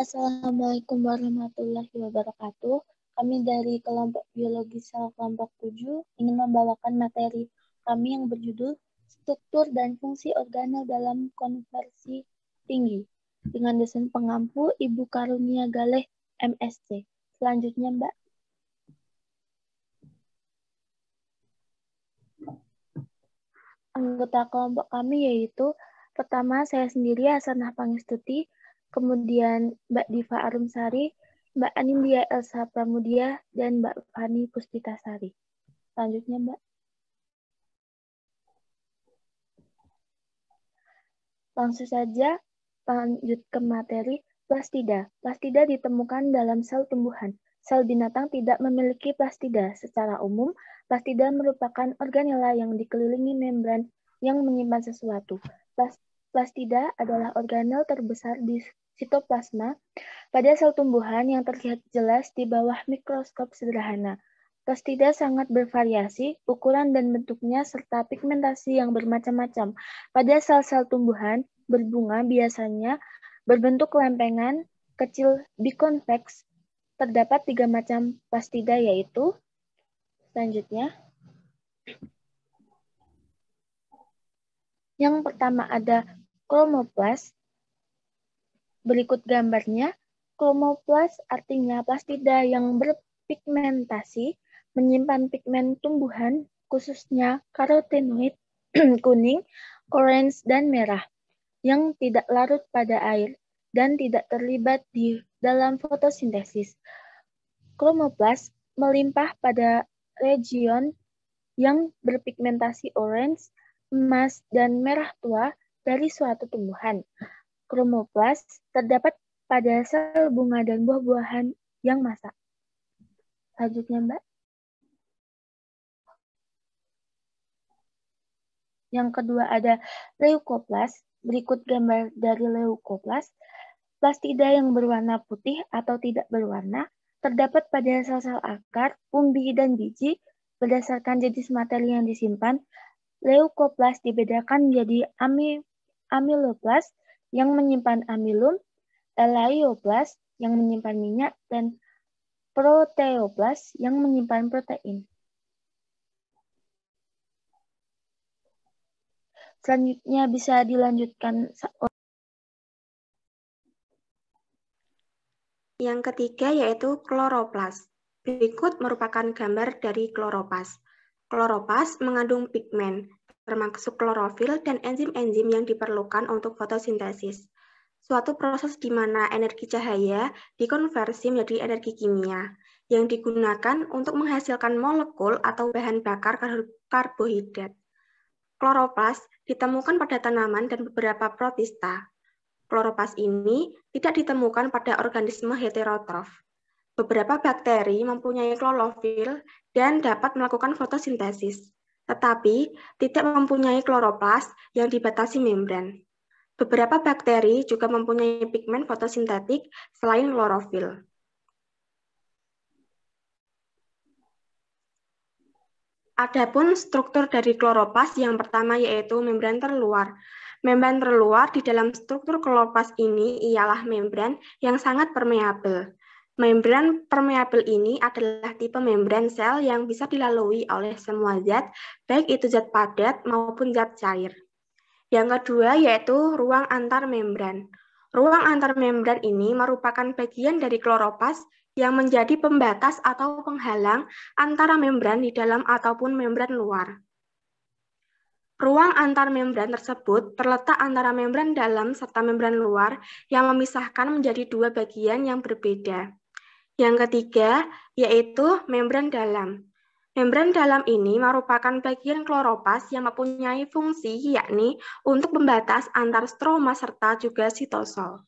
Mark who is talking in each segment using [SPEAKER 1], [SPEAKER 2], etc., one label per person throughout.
[SPEAKER 1] Assalamualaikum warahmatullahi wabarakatuh. Kami dari kelompok biologi sel kelompok 7 ingin membawakan materi kami yang berjudul struktur dan fungsi organel dalam konversi tinggi dengan dosen pengampu Ibu Karunia Galeh MSc. Selanjutnya, Mbak. Anggota kelompok kami yaitu pertama saya sendiri Hasanah Pangestuti, kemudian Mbak Diva Arumsari, Mbak Anindya Elsa Pramudia, dan Mbak Fani Puspitasari. Selanjutnya, Mbak. Langsung saja lanjut ke materi plastida. Plastida ditemukan dalam sel tumbuhan. Sel binatang tidak memiliki plastida. Secara umum, plastida merupakan organela yang dikelilingi membran yang menyimpan sesuatu. Plastida adalah organel terbesar di sitoplasma pada sel tumbuhan yang terlihat jelas di bawah mikroskop sederhana. Plastida sangat bervariasi, ukuran dan bentuknya serta pigmentasi yang bermacam-macam. Pada sel-sel tumbuhan, berbunga biasanya berbentuk lempengan kecil bikonveks. Terdapat 3 macam plastida yaitu, selanjutnya, yang pertama ada chromoplas. Berikut gambarnya. Chromoplas artinya plastida yang berpigmentasi, menyimpan pigmen tumbuhan, khususnya karotenoid, kuning, orange, dan merah, yang tidak larut pada air dan tidak terlibat di dalam fotosintesis. Chromoplas melimpah pada region yang berpigmentasi orange, emas, dan merah tua dari suatu tumbuhan. Chromoplas terdapat pada sel bunga dan buah-buahan yang masak. Selanjutnya, Mbak. Yang kedua ada leucoplas. Berikut gambar dari leucoplas. Plastida yang berwarna putih atau tidak berwarna terdapat pada sel-sel akar, umbi, dan biji. Berdasarkan jenis materi yang disimpan, leucoplas dibedakan menjadi amyloplas yang menyimpan amilum, elaioplas yang menyimpan minyak, dan proteoplas yang menyimpan protein. Selanjutnya bisa dilanjutkan.
[SPEAKER 2] Yang ketiga yaitu kloroplas. Berikut merupakan gambar dari kloroplas. Kloroplas mengandung pigmen, termasuk klorofil dan enzim-enzim yang diperlukan untuk fotosintesis. Suatu proses di mana energi cahaya dikonversi menjadi energi kimia yang digunakan untuk menghasilkan molekul atau bahan bakar karbohidrat. Kloroplas ditemukan pada tanaman dan beberapa protista. Kloroplas ini tidak ditemukan pada organisme heterotrof. Beberapa bakteri mempunyai klorofil dan dapat melakukan fotosintesis, tetapi tidak mempunyai kloroplas yang dibatasi membran. Beberapa bakteri juga mempunyai pigmen fotosintetik selain klorofil. Adapun struktur dari kloroplas yang pertama yaitu membran terluar. Membran terluar di dalam struktur kloroplas ini ialah membran yang sangat permeabel. Membran permeabel ini adalah tipe membran sel yang bisa dilalui oleh semua zat, baik itu zat padat maupun zat cair. Yang kedua yaitu ruang antar membran. Ruang antar membran ini merupakan bagian dari kloroplas yang menjadi pembatas atau penghalang antara membran di dalam ataupun membran luar. Ruang antar membran tersebut terletak antara membran dalam serta membran luar yang memisahkan menjadi 2 bagian yang berbeda. Yang ketiga yaitu membran dalam. Membran dalam ini merupakan bagian kloroplas yang mempunyai fungsi yakni untuk membatas antar stroma serta juga sitosol.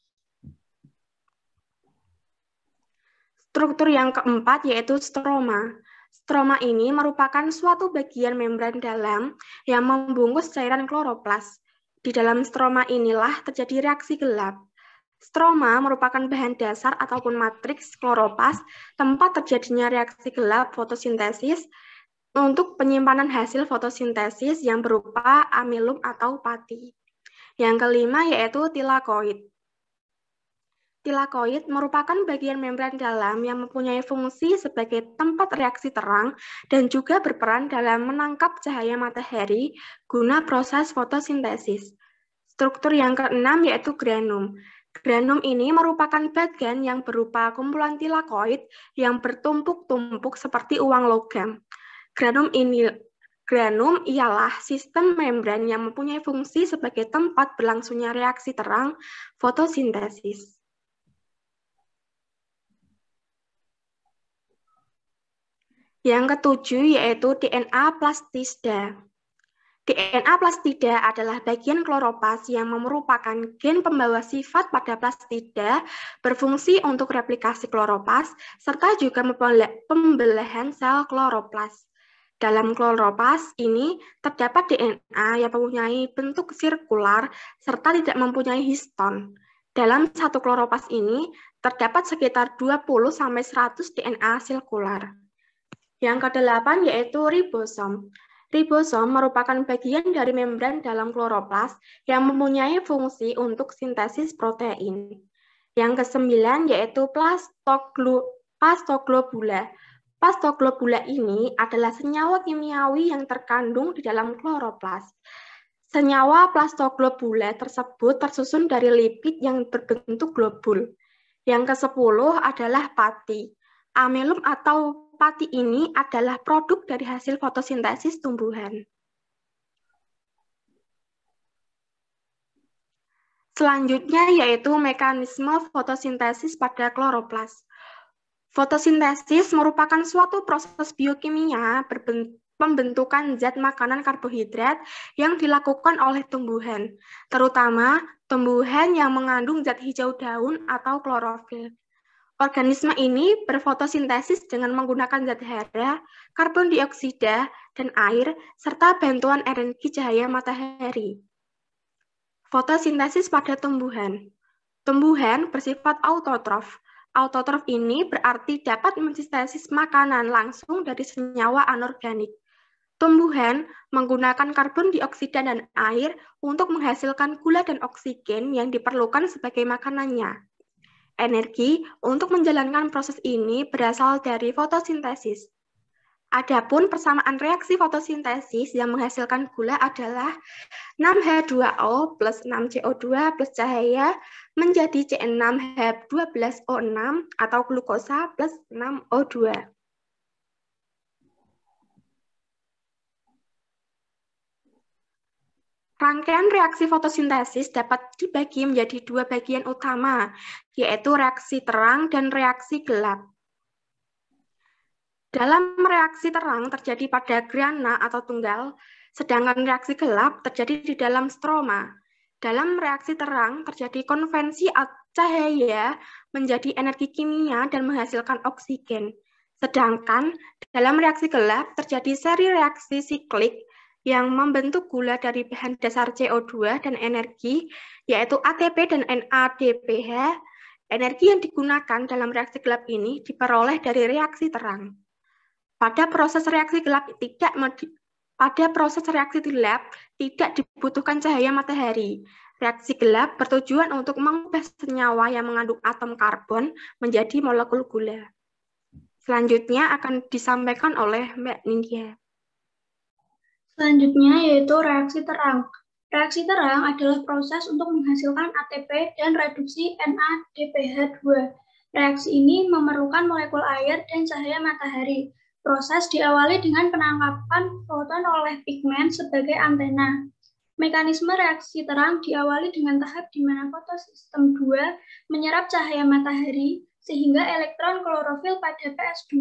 [SPEAKER 2] Struktur yang keempat yaitu stroma. Stroma ini merupakan suatu bagian membran dalam yang membungkus cairan kloroplas. Di dalam stroma inilah terjadi reaksi gelap. Stroma merupakan bahan dasar ataupun matriks kloroplas, tempat terjadinya reaksi gelap fotosintesis untuk penyimpanan hasil fotosintesis yang berupa amilum atau pati. Yang kelima yaitu tilakoid. tilakoid merupakan bagian membran dalam yang mempunyai fungsi sebagai tempat reaksi terang dan juga berperan dalam menangkap cahaya matahari guna proses fotosintesis. Struktur yang keenam yaitu granum. Granum ini merupakan bagian yang berupa kumpulan tilakoid yang bertumpuk-tumpuk seperti uang logam. Granum ialah sistem membran yang mempunyai fungsi sebagai tempat berlangsungnya reaksi terang fotosintesis. Yang ketujuh yaitu DNA plastida. DNA plastida adalah bagian kloroplas yang merupakan gen pembawa sifat pada plastida, berfungsi untuk replikasi kloroplas, serta juga pembelahan sel kloroplas. Dalam kloroplas ini terdapat DNA yang mempunyai bentuk sirkular serta tidak mempunyai histon. Dalam satu kloroplas ini terdapat sekitar 20-100 DNA sirkular. Yang kedelapan yaitu ribosom. Ribosom merupakan bagian dari membran dalam kloroplas yang mempunyai fungsi untuk sintesis protein. Yang kesembilan yaitu plastoglobula. Plastoglobula ini adalah senyawa kimiawi yang terkandung di dalam kloroplas. Senyawa plastoglobula tersebut tersusun dari lipid yang berbentuk globul. Yang ke-10 adalah pati. Amelum atau pati ini adalah produk dari hasil fotosintesis tumbuhan. Selanjutnya yaitu mekanisme fotosintesis pada kloroplas. Fotosintesis merupakan suatu proses biokimia pembentukan zat makanan karbohidrat yang dilakukan oleh tumbuhan, terutama tumbuhan yang mengandung zat hijau daun atau klorofil. Organisme ini berfotosintesis dengan menggunakan zat hara, karbon dioksida, dan air, serta bantuan energi cahaya matahari. Fotosintesis pada tumbuhan. Tumbuhan bersifat autotrof. Autotrof ini berarti dapat mensintesis makanan langsung dari senyawa anorganik. Tumbuhan menggunakan karbon dioksida dan air untuk menghasilkan gula dan oksigen yang diperlukan sebagai makanannya. Energi untuk menjalankan proses ini berasal dari fotosintesis. Adapun persamaan reaksi fotosintesis yang menghasilkan gula adalah 6H2O plus 6CO2 plus cahaya menjadi C6H12O6 atau glukosa plus 6O2. Rangkaian reaksi fotosintesis dapat dibagi menjadi dua bagian utama, yaitu reaksi terang dan reaksi gelap. Dalam reaksi terang terjadi pada grana atau tunggal, sedangkan reaksi gelap terjadi di dalam stroma. Dalam reaksi terang terjadi konvensi cahaya menjadi energi kimia dan menghasilkan oksigen. Sedangkan dalam reaksi gelap terjadi seri reaksi siklik yang membentuk gula dari bahan dasar CO2 dan energi, yaitu ATP dan NADPH. Energi yang digunakan dalam reaksi gelap ini diperoleh dari reaksi terang. Pada proses reaksi gelap tidak dibutuhkan cahaya matahari. Reaksi gelap bertujuan untuk mengubah senyawa yang mengandung atom karbon menjadi molekul gula. Selanjutnya akan disampaikan oleh Mbak Nindya.
[SPEAKER 3] Selanjutnya yaitu reaksi terang. Reaksi terang adalah proses untuk menghasilkan ATP dan reduksi NADPH2. Reaksi ini memerlukan molekul air dan cahaya matahari. Proses diawali dengan penangkapan foton oleh pigmen sebagai antena. Mekanisme reaksi terang diawali dengan tahap di mana fotosistem 2 menyerap cahaya matahari sehingga elektron klorofil pada PS2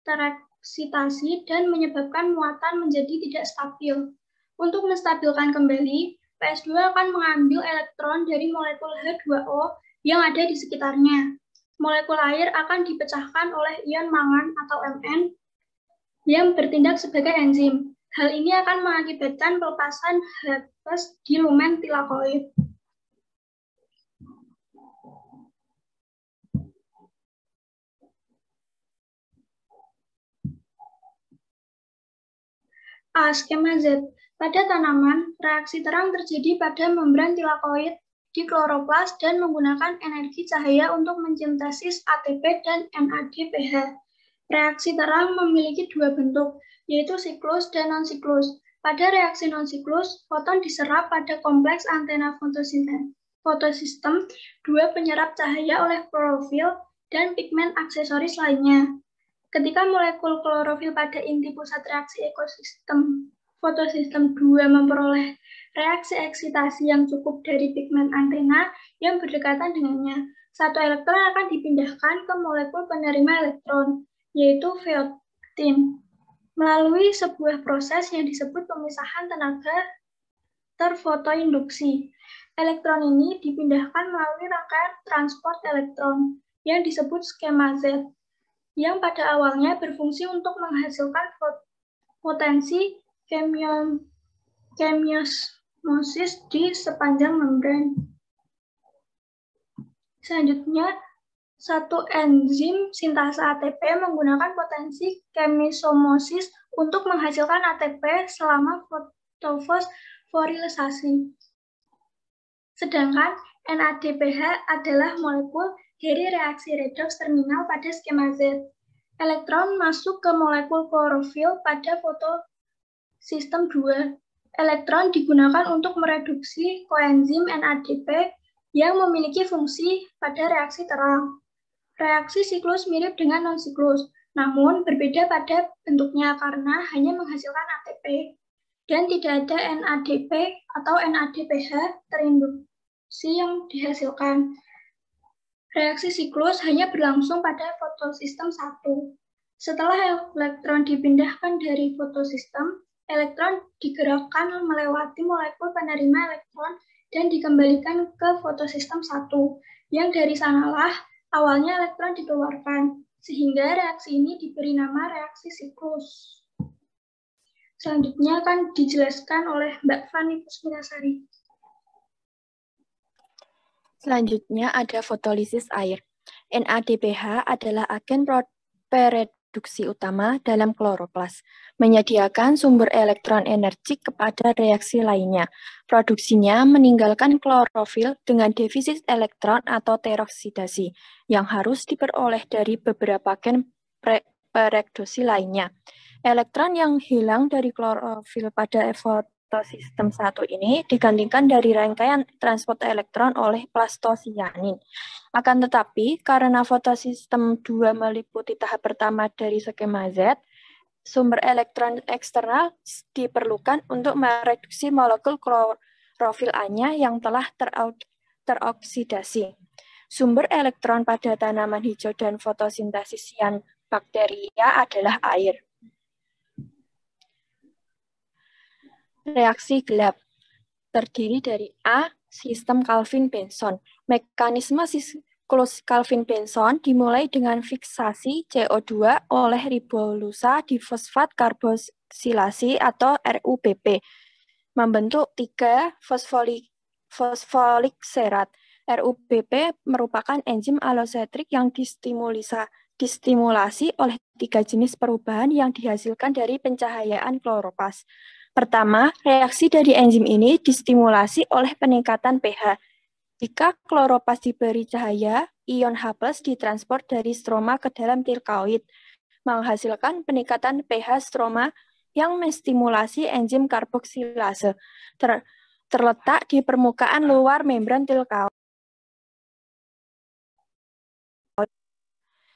[SPEAKER 3] tereksitasi dan menyebabkan muatan menjadi tidak stabil. Untuk menstabilkan kembali, PS2 akan mengambil elektron dari molekul H2O yang ada di sekitarnya. Molekul air akan dipecahkan oleh ion mangan atau Mn yang bertindak sebagai enzim. Hal ini akan mengakibatkan pelepasan H+ di lumen tilakoid. A. Skema Z. Pada tanaman, reaksi terang terjadi pada membran tilakoid di kloroplas dan menggunakan energi cahaya untuk mensintesis ATP dan NADPH. Reaksi terang memiliki dua bentuk, yaitu siklus dan non-siklus. Pada reaksi non-siklus, foton diserap pada kompleks antena fotosistem, dua penyerap cahaya oleh klorofil dan pigmen aksesoris lainnya. Ketika molekul klorofil pada inti pusat reaksi ekosistem fotosistem 2 memperoleh reaksi eksitasi yang cukup dari pigmen antena yang berdekatan dengannya, satu elektron akan dipindahkan ke molekul penerima elektron, yaitu feotin, melalui sebuah proses yang disebut pemisahan tenaga terfotoinduksi. Elektron ini dipindahkan melalui rangkaian transport elektron yang disebut skema Z, yang pada awalnya berfungsi untuk menghasilkan potensi chemiosmosis di sepanjang membran. Selanjutnya, satu enzim sintasa ATP menggunakan potensi chemisomosis untuk menghasilkan ATP selama fotofosforilisasi. Sedangkan NADPH adalah molekul dari reaksi redoks terminal pada skema Z. Elektron masuk ke molekul klorofil pada fotosistem 2. Elektron digunakan untuk mereduksi koenzim NADP yang memiliki fungsi pada reaksi terang. Reaksi siklus mirip dengan non-siklus, namun berbeda pada bentuknya karena hanya menghasilkan ATP dan tidak ada NADP atau NADPH terinduksi yang dihasilkan. Reaksi siklus hanya berlangsung pada fotosistem 1. Setelah elektron dipindahkan dari fotosistem, elektron digerakkan melewati molekul penerima elektron dan dikembalikan ke fotosistem 1, yang dari sanalah awalnya elektron dikeluarkan, sehingga reaksi ini diberi nama reaksi siklus. Selanjutnya akan dijelaskan oleh Mbak Fani Pusminasari.
[SPEAKER 4] Selanjutnya ada fotolisis air. NADPH adalah agen pereduksi utama dalam kloroplas, menyediakan sumber elektron energik kepada reaksi lainnya. Produksinya meninggalkan klorofil dengan defisit elektron atau teroksidasi, yang harus diperoleh dari beberapa gen pereduksi lainnya. Elektron yang hilang dari klorofil pada fotosistem 1 ini digantikan dari rangkaian transport elektron oleh plastosianin. Akan tetapi, karena fotosistem 2 meliputi tahap pertama dari skema Z, sumber elektron eksternal diperlukan untuk mereduksi molekul klorofil A-nya yang telah teroksidasi. Sumber elektron pada tanaman hijau dan fotosintesis bakteria adalah air. Reaksi gelap terdiri dari A. Sistem Calvin-Benson. Mekanisme siklus Calvin-Benson dimulai dengan fiksasi CO2 oleh ribolusa difosfat karboksilasi atau RUBP, membentuk 3 fosfolik serat. RUBP merupakan enzim allosetrik yang distimulasi oleh 3 jenis perubahan yang dihasilkan dari pencahayaan kloroplas. Pertama, reaksi dari enzim ini distimulasi oleh peningkatan pH. Jika kloroplas diberi cahaya, ion H+ ditransport dari stroma ke dalam tilkoid, menghasilkan peningkatan pH stroma yang menstimulasi enzim karboksilase, terletak di permukaan luar membran tilkoid.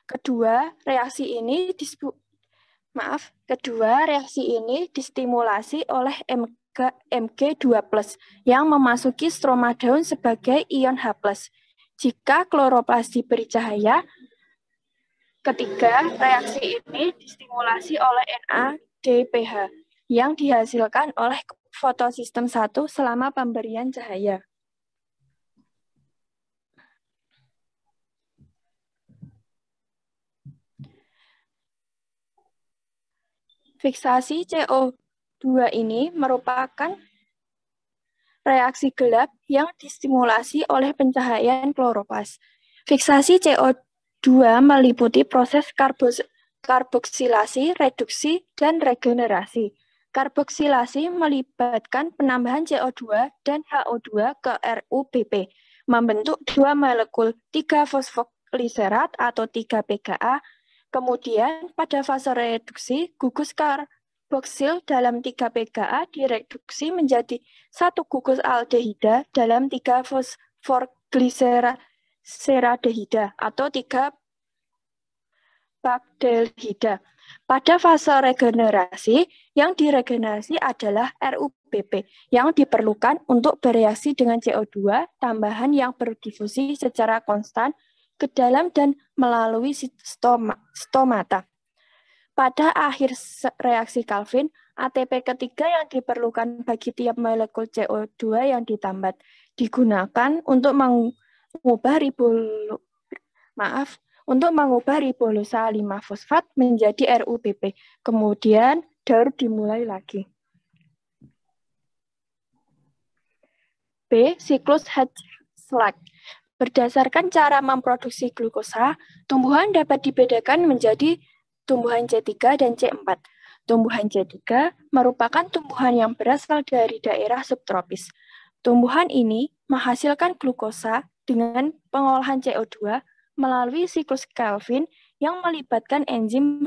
[SPEAKER 4] Kedua, reaksi ini distimulasi oleh Mg2+, yang memasuki stroma daun sebagai ion H+. Jika kloroplas diberi cahaya, ketiga, reaksi ini distimulasi oleh NADPH, yang dihasilkan oleh fotosistem 1 selama pemberian cahaya. Fiksasi CO2 ini merupakan reaksi gelap yang distimulasi oleh pencahayaan kloroplas. Fiksasi CO2 meliputi proses karboksilasi, reduksi, dan regenerasi. Karboksilasi melibatkan penambahan CO2 dan HO2 ke RUBP. membentuk 2 molekul 3-fosfogliserat atau 3-PGA. Kemudian pada fase reduksi, gugus karboksil dalam 3-PGA direduksi menjadi 1 gugus aldehida dalam 3-fosforgliseradehida atau 3-bagdelhida. Pada fase regenerasi, yang diregenerasi adalah RUBP yang diperlukan untuk bereaksi dengan CO2 tambahan yang berdifusi secara konstan ke dalam dan melalui stomata. Pada akhir reaksi Calvin, ATP ketiga yang diperlukan bagi tiap molekul CO2 yang ditambat digunakan untuk mengubah ribulusa 5-fosfat menjadi RUBP. Kemudian daur dimulai lagi. B. Siklus Hertzsprung. Berdasarkan cara memproduksi glukosa, tumbuhan dapat dibedakan menjadi tumbuhan C3 dan C4. Tumbuhan C3 merupakan tumbuhan yang berasal dari daerah subtropis. Tumbuhan ini menghasilkan glukosa dengan pengolahan CO2 melalui siklus Calvin yang melibatkan enzim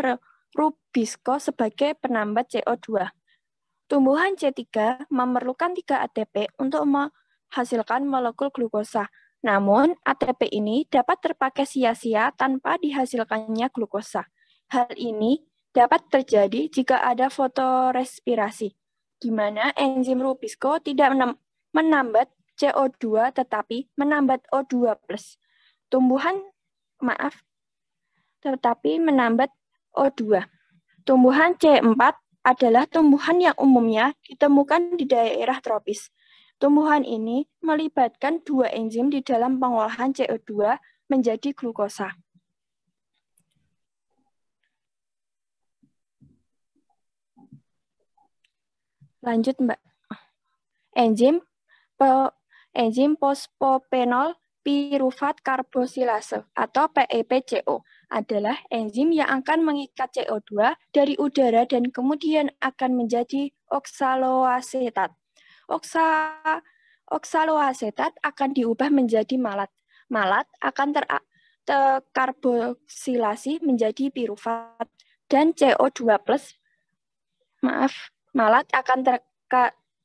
[SPEAKER 4] Rubisco sebagai penambat CO2. Tumbuhan C3 memerlukan 3 ATP untuk menghasilkan molekul glukosa. Namun, ATP ini dapat terpakai sia-sia tanpa dihasilkannya glukosa. Hal ini dapat terjadi jika ada fotorespirasi, di mana enzim Rubisco tidak menambat CO2 tetapi menambat O2+. Tetapi menambat O2. Tumbuhan C4 adalah tumbuhan yang umumnya ditemukan di daerah tropis. Tumbuhan ini melibatkan 2 enzim di dalam pengolahan CO2 menjadi glukosa. Lanjut, Mbak. Enzim fosfopenol pirufat karbosilase atau PEPCO adalah enzim yang akan mengikat CO2 dari udara dan kemudian akan menjadi oksaloasetat. Oksaloasetat akan diubah menjadi malat. Malat akan terkarboksilasi menjadi pirufat dan CO2+. Malat akan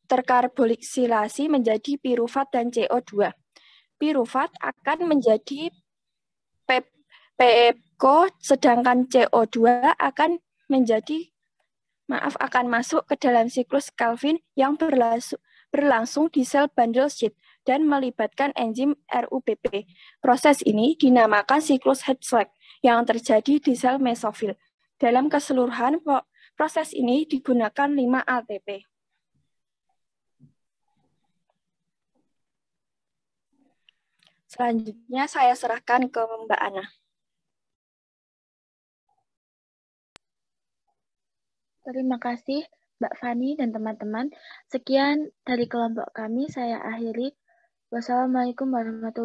[SPEAKER 4] terkarboksilasi menjadi pirufat dan CO2. Pirufat akan menjadi PEPCO, sedangkan CO2 akan masuk ke dalam siklus Calvin yang berlangsung di sel bundle sheath dan melibatkan enzim RUBP. Proses ini dinamakan siklus Hertzsprung yang terjadi di sel mesofil. Dalam keseluruhan, proses ini digunakan 5 ATP. Selanjutnya saya serahkan ke Mbak Ana.
[SPEAKER 1] Terima kasih Mbak Fani dan teman-teman. Sekian dari kelompok kami, saya akhiri. Wassalamualaikum warahmatullahi wabarakatuh.